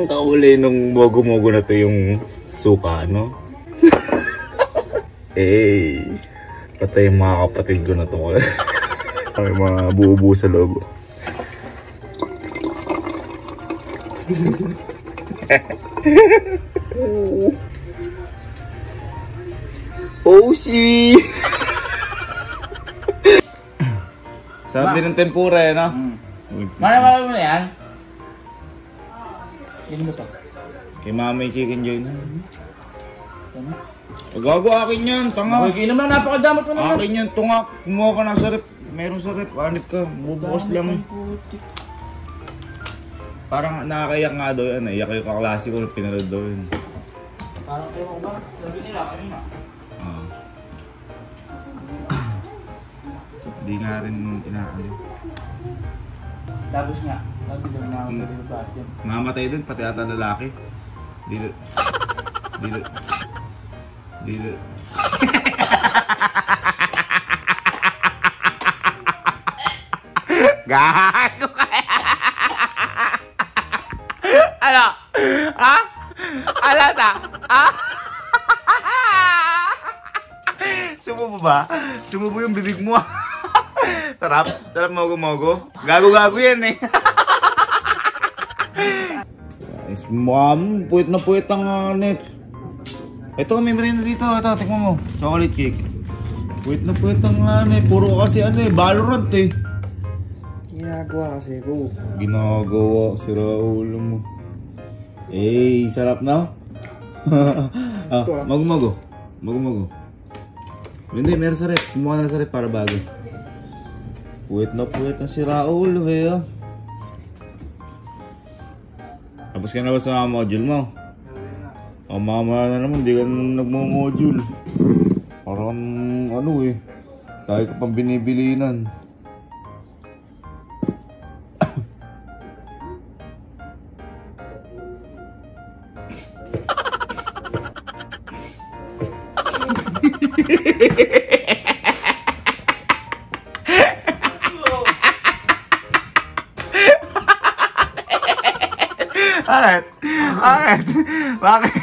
Ang kauli nung mogo-mogo na to yung suka, no? Eh, patay yung mga kapatid ko na to. May mga buo-buo sa loob. Oshi! Sarap din ng tempura eh, no? Mana mo na yan? Hindi mo to? Kay mama yung chicken joy na. Gago, akin yan, tanga. Okay naman, napakadamot mo naman. Akin yan, tunga. Kumuha ka na sa rep. Meron sa rep, anit ka. Bubukas lang. Parang nakakayak nga daw yan. Iyak yung kaklase ko, pinanood daw yun. Parang ewan ko ba? Sabi nila, kami na. Hindi nga rin inaano. Tapos nga, sabi daw na ako dito ba yan. Mamatay din, pati ata lalaki. Dito. Gago ka. Ano? Ha? Alata? Ha? Sumubo ba? Sumubo yung bibig mo. Sarap. Sarap mogo-mogo. Gago-gago yan eh. Ma'am, puwit na puwit ang net. Ito may merienda dito. Ito, tikman mo. Chocolate cake. Puwit na puwit ang net. Puro kasi ano eh, Valorant eh. Ginagawa kasi ko. Ginagawa. Sira ulo mo. Eh, sarap na. Mago-mago. Mago-mago. Hindi, meron sa rep. Kumuha na sa rep para bago. Puwit na puwit ang sira ulo eh. Tapos ka na ba sa module mo? O mama na naman, di ka nagmo-module. Parang ano eh. Dahil ka pang binibilinan. Bakit? Bakit? Bakit?